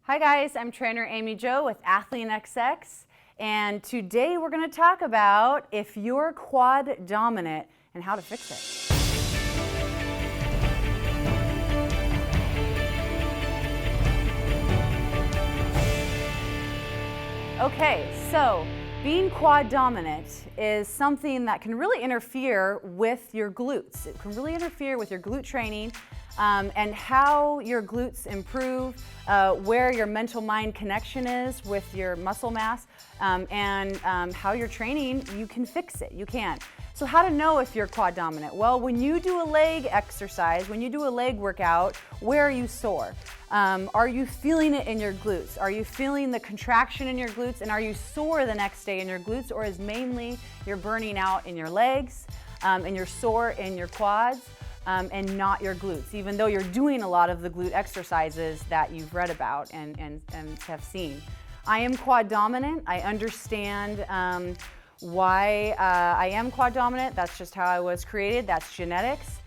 Hi guys, I'm trainer Amy Jo with Athlean-XX, and today we're going to talk about if you're quad dominant and how to fix it. Okay, so being quad dominant is something that can really interfere with your glutes. It can really interfere with your glute training and how your glutes improve, where your mental-mind connection is with your muscle mass, and how you're training, you can fix it. You can. So how to know if you're quad dominant? Well, when you do a leg exercise, when you do a leg workout, where are you sore? Are you feeling it in your glutes? Are you feeling the contraction in your glutes? And are you sore the next day in your glutes? Or is mainly you're burning out in your legs and you're sore in your quads and not your glutes, even though you're doing a lot of the glute exercises that you've read about and have seen. I am quad dominant. I understand why I am quad dominant. That's just how I was created. That's genetics.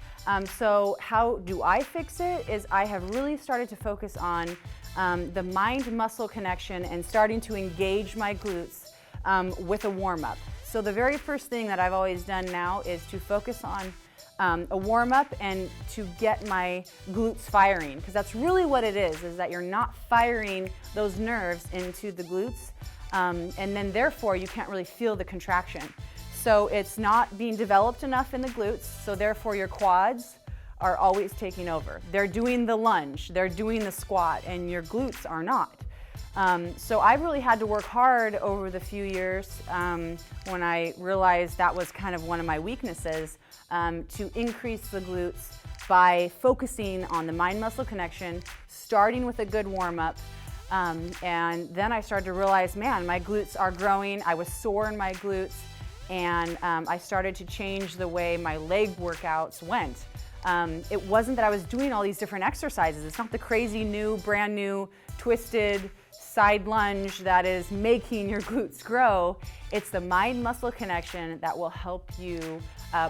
So how do I fix it is I have really started to focus on the mind-muscle connection and starting to engage my glutes with a warm-up. So the very first thing that I've always done now is to focus on a warm-up and to get my glutes firing, because that's really what it is that you're not firing those nerves into the glutes, and then therefore you can't really feel the contraction. So it's not being developed enough in the glutes, so therefore your quads are always taking over. They're doing the lunge, they're doing the squat, and your glutes are not. So I've really had to work hard over the few years when I realized that was kind of one of my weaknesses, to increase the glutes by focusing on the mind-muscle connection, starting with a good warm-up, and then I started to realize, man, my glutes are growing. I was sore in my glutes, and I started to change the way my leg workouts went. It wasn't that I was doing all these different exercises. It's not the crazy new, brand new, twisted side lunge that is making your glutes grow. It's the mind-muscle connection that will help you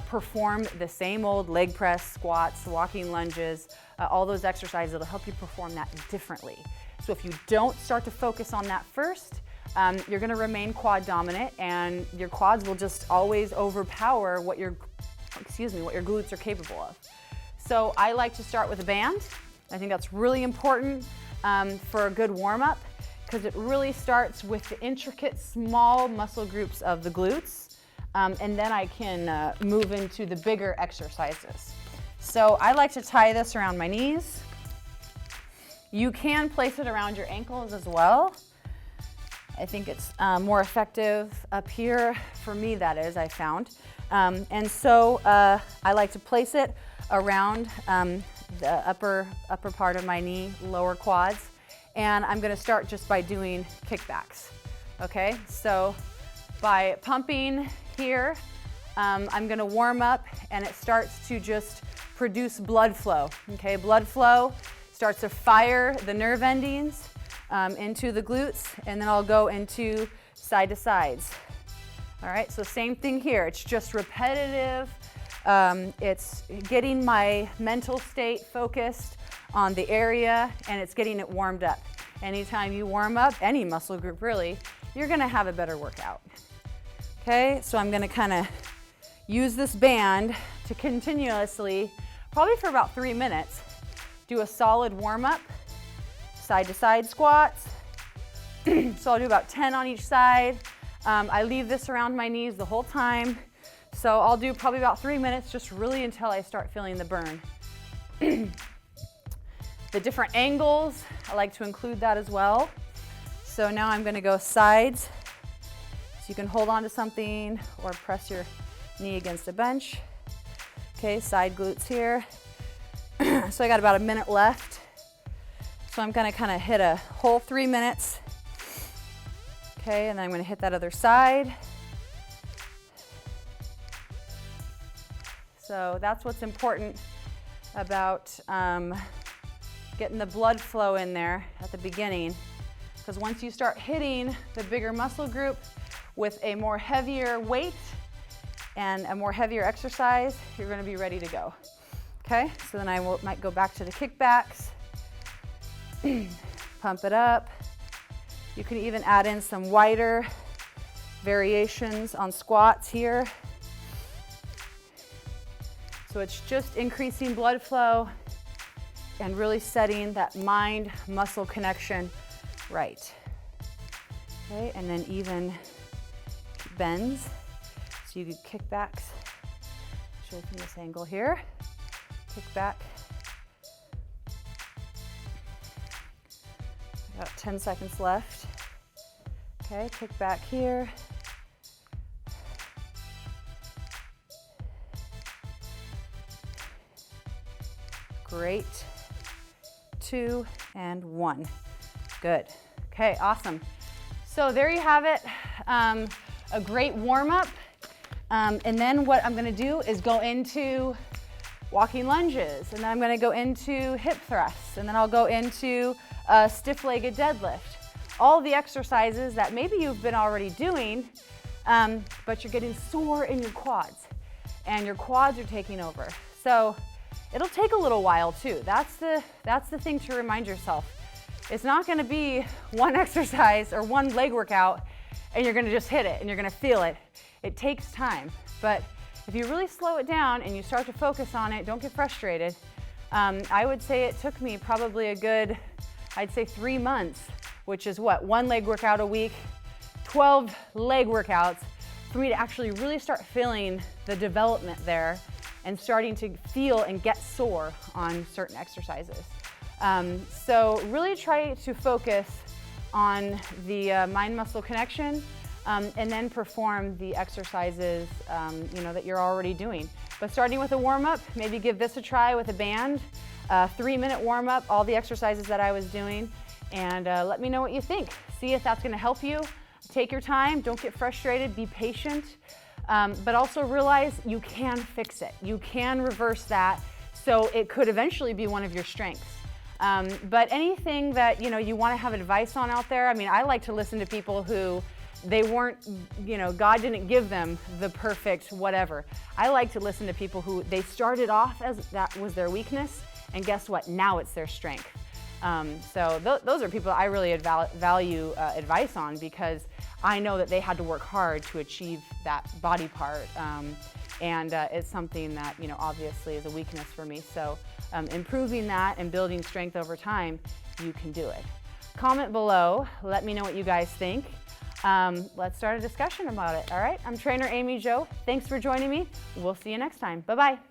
perform the same old leg press, squats, walking lunges, all those exercises. It'll help you perform that differently. So if you don't start to focus on that first, you're going to remain quad dominant, and your quads will just always overpower what your glutes are capable of. So I like to start with a band. I think that's really important for a good warm-up, because it really starts with the intricate small muscle groups of the glutes, and then I can move into the bigger exercises. So I like to tie this around my knees. You can place it around your ankles as well. I think it's more effective up here, for me that is, I found. And so I like to place it around the upper part of my knee, lower quads, and I'm gonna start just by doing kickbacks, okay? So by pumping here, I'm gonna warm up, and it starts to just produce blood flow, okay? Blood flow starts to fire the nerve endings into the glutes, and then I'll go into side to sides. All right, so same thing here. It's just repetitive. It's getting my mental state focused on the area, and it's getting it warmed up. Anytime you warm up any muscle group, really, you're gonna have a better workout. Okay, so I'm gonna kind of use this band to continuously, probably for about 3 minutes, do a solid warm-up, side-to-side squats. So I'll do about 10 on each side. I leave this around my knees the whole time. So I'll do probably about 3 minutes, just really until I start feeling the burn. The different angles, I like to include that as well. So now I'm gonna go sides. So you can hold on to something or press your knee against a bench. Okay, side glutes here. So I got about a minute left. So I'm gonna kind of hit a whole 3 minutes. Okay, and then I'm gonna hit that other side. So that's what's important about getting the blood flow in there at the beginning, because once you start hitting the bigger muscle group with a more heavier weight and a more heavier exercise, you're gonna be ready to go. Okay, so then I might go back to the kickbacks. pump it up. You can even add in some wider variations on squats here. So it's just increasing blood flow and really setting that mind-muscle connection right. Okay, and then even bends. So you do kickbacks. Show from this angle here. Kick back. About 10 seconds left. Okay, kick back here. Great. 2 and 1. Good. Okay, awesome. So there you have it. A great warm up. And then what I'm gonna do is go into walking lunges, and then I'm gonna go into hip thrusts, and then I'll go into a stiff-legged deadlift. All the exercises that maybe you've been already doing, but you're getting sore in your quads, and your quads are taking over. So it'll take a little while too. That's the thing to remind yourself. It's not gonna be one exercise or one leg workout and you're gonna just hit it and you're gonna feel it. It takes time, but if you really slow it down and you start to focus on it, don't get frustrated. I would say it took me probably a good, I'd say 3 months, which is what, 1 leg workout a week, 12 leg workouts, for me to actually really start feeling the development there and starting to feel and get sore on certain exercises. So really try to focus on the mind-muscle connection and then perform the exercises that you're already doing. But starting with a warm-up, maybe give this a try with a band, 3-minute warm-up, all the exercises that I was doing, and let me know what you think. See if that's gonna help you. Take your time, don't get frustrated, be patient, but also realize you can fix it. You can reverse that, so it could eventually be one of your strengths. But anything that you want to have advice on out there, I mean, I like to listen to people who they weren't, God didn't give them the perfect whatever. I like to listen to people who they started off as that was their weakness, and guess what? Now it's their strength. So those are people I really value advice on, because I know that they had to work hard to achieve that body part. And it's something that, obviously is a weakness for me. So improving that and building strength over time, you can do it. Comment below, let me know what you guys think. Let's start a discussion about it, all right? I'm trainer Amy Jo. Thanks for joining me. We'll see you next time. Bye-bye.